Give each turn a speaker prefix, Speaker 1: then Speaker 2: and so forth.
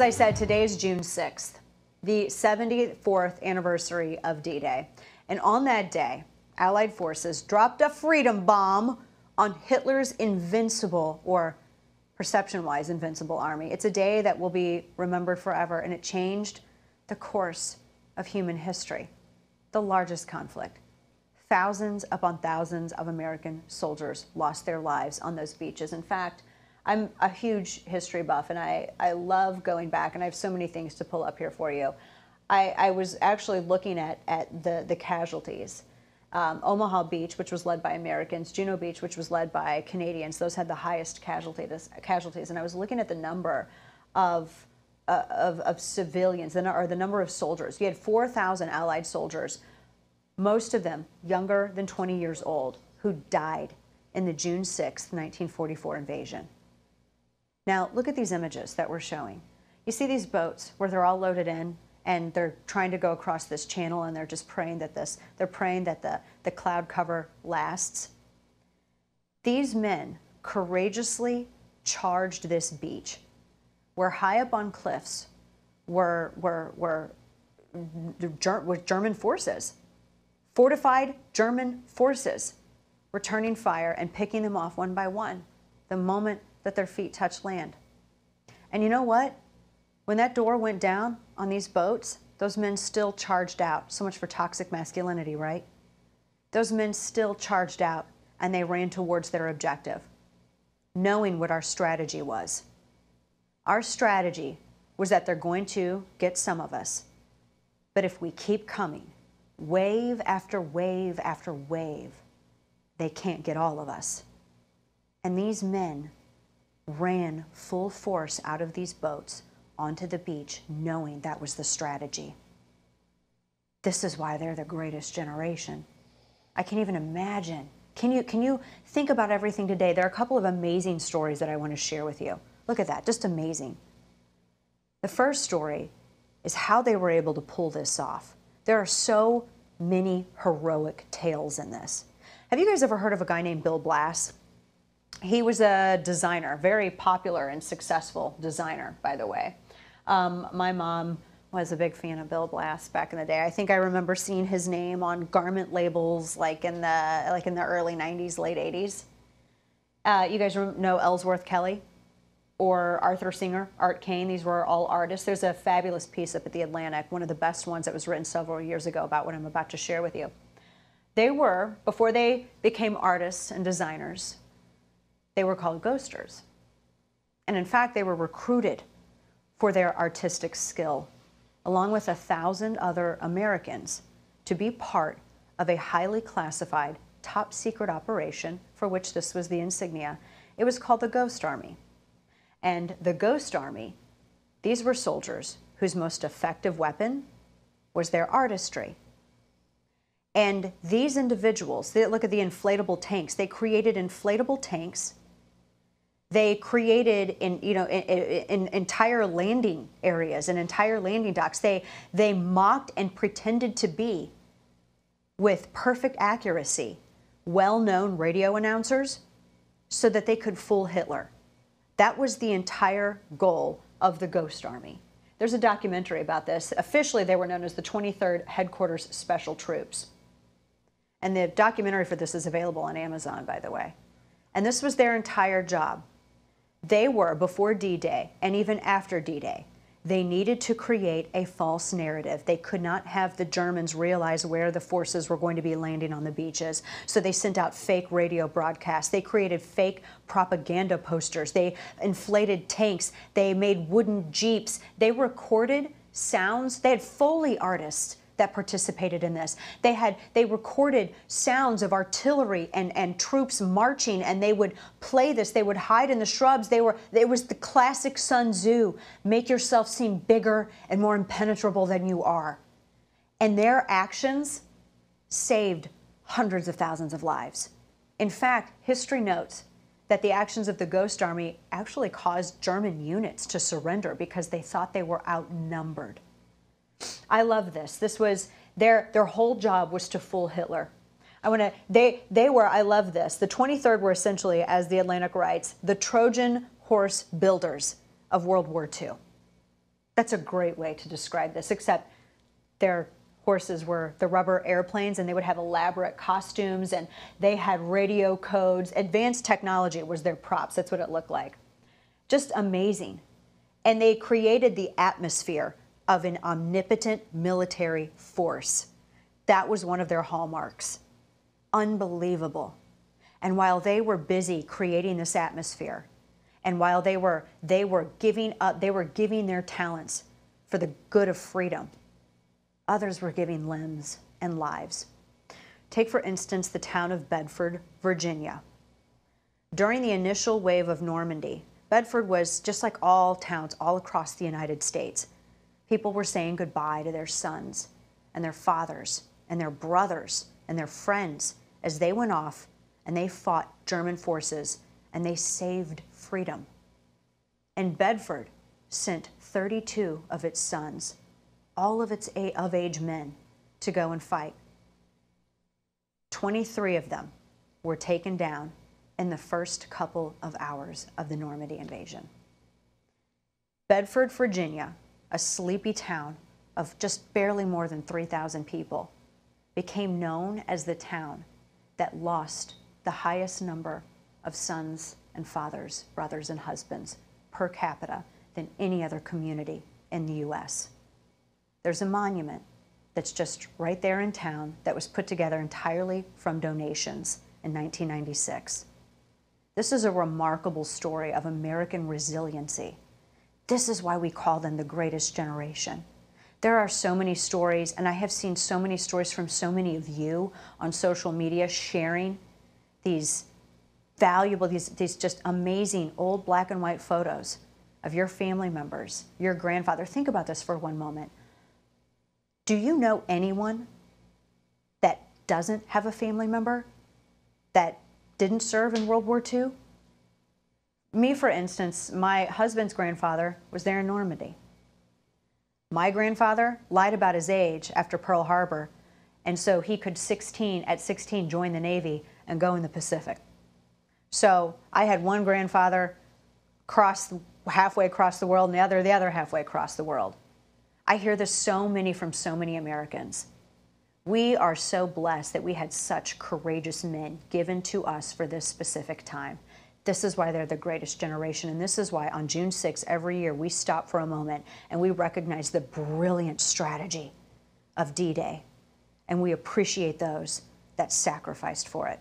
Speaker 1: As I said, today is June 6th, the 74th anniversary of D-Day. And on that day, Allied forces dropped a freedom bomb on Hitler's invincible, or perception-wise invincible, army. It's a day that will be remembered forever, and it changed the course of human history. The largest conflict. Thousands upon thousands of American soldiers lost their lives on those beaches. In fact, I'm a huge history buff, and I love going back, and I have so many things to pull up here for you. I was actually looking at the casualties. Omaha Beach, which was led by Americans, Juno Beach, which was led by Canadians, those had the highest casualties. And I was looking at the number of civilians, or the number of soldiers. You had 4,000 Allied soldiers, most of them younger than 20 years old, who died in the June 6th, 1944 invasion. Now, look at these images that we're showing. You see these boats where they're all loaded in, and they're trying to go across this channel, and they're just praying that the cloud cover lasts. These men courageously charged this beach, where high up on cliffs were German forces, fortified German forces, returning fire and picking them off one by one the moment that their feet touched land. And you know what? When that door went down on these boats, those men still charged out. So much for toxic masculinity, right? Those men still charged out, and they ran towards their objective, knowing what our strategy was. Our strategy was that they're going to get some of us, but if we keep coming, wave after wave after wave, they can't get all of us. And these men ran full force out of these boats onto the beach, knowing that was the strategy. This is why they're the greatest generation. I can't even imagine. Can you think about everything today? There are a couple of amazing stories that I want to share with you. Look at that, just amazing. The first story is how they were able to pull this off. There are so many heroic tales in this. Have you guys ever heard of a guy named Bill Blass? He was a designer, very popular and successful designer, by the way. My mom was a big fan of Bill Blass back in the day. I think I remember seeing his name on garment labels like in the early 90s, late 80s. You guys know Ellsworth Kelly or Arthur Singer, Art Kane. These were all artists. There's a fabulous piece up at the Atlantic, one of the best ones that was written several years ago about what I'm about to share with you. They were, before they became artists and designers, they were called ghosters. And in fact, they were recruited for their artistic skill, along with 1,000 other Americans, to be part of a highly classified, top secret operation for which this was the insignia. It was called the Ghost Army. And the Ghost Army, these were soldiers whose most effective weapon was their artistry. And these individuals, they look at the inflatable tanks. They created inflatable tanks. They created in entire landing areas and entire landing docks. They mocked and pretended to be, with perfect accuracy, well-known radio announcers so that they could fool Hitler. That was the entire goal of the Ghost Army. There's a documentary about this. Officially, they were known as the 23rd Headquarters Special Troops. And the documentary for this is available on Amazon, by the way. And this was their entire job. They were, before D-Day and even after D-Day, they needed to create a false narrative. They could not have the Germans realize where the forces were going to be landing on the beaches. So they sent out fake radio broadcasts. They created fake propaganda posters. They inflated tanks. They made wooden jeeps. They recorded sounds. They had Foley artists that participated in this. They recorded sounds of artillery and troops marching, and they would play this. They would hide in the shrubs. It was the classic Sun Tzu, make yourself seem bigger and more impenetrable than you are. And their actions saved hundreds of thousands of lives. In fact, history notes that the actions of the Ghost Army actually caused German units to surrender because they thought they were outnumbered. I love this. This was their whole job was to fool Hitler. I love this. The 23rd were essentially, as the Atlantic writes, the Trojan horse builders of World War II. That's a great way to describe this, except their horses were the rubber airplanes, and they would have elaborate costumes, and they had radio codes. Advanced technology was their props. That's what it looked like. Just amazing. And they created the atmosphere of an omnipotent military force. That was one of their hallmarks. Unbelievable. And while they were busy creating this atmosphere, and while they were giving their talents for the good of freedom, others were giving limbs and lives. Take, for instance, the town of Bedford, Virginia. During the initial wave of Normandy, Bedford was just like all towns all across the United States. People were saying goodbye to their sons and their fathers and their brothers and their friends as they went off and they fought German forces and they saved freedom. And Bedford sent 32 of its sons, all of its of-age men, to go and fight. 23 of them were taken down in the first couple of hours of the Normandy invasion. Bedford, Virginia, a sleepy town of just barely more than 3,000 people, became known as the town that lost the highest number of sons and fathers, brothers and husbands per capita than any other community in the U.S. There's a monument that's just right there in town that was put together entirely from donations in 1996. This is a remarkable story of American resiliency. This is why we call them the greatest generation. There are so many stories, and I have seen so many stories from so many of you on social media sharing these valuable, these just amazing old black and white photos of your family members, your grandfather. Think about this for one moment. Do you know anyone that doesn't have a family member that didn't serve in World War II? Me, for instance, my husband's grandfather was there in Normandy. My grandfather lied about his age after Pearl Harbor, and so he could at 16 join the Navy and go in the Pacific. So I had one grandfather halfway across the world and the other halfway across the world. I hear this from so many Americans. We are so blessed that we had such courageous men given to us for this specific time. This is why they're the greatest generation, and this is why on June 6th every year we stop for a moment and we recognize the brilliant strategy of D-Day, and we appreciate those that sacrificed for it.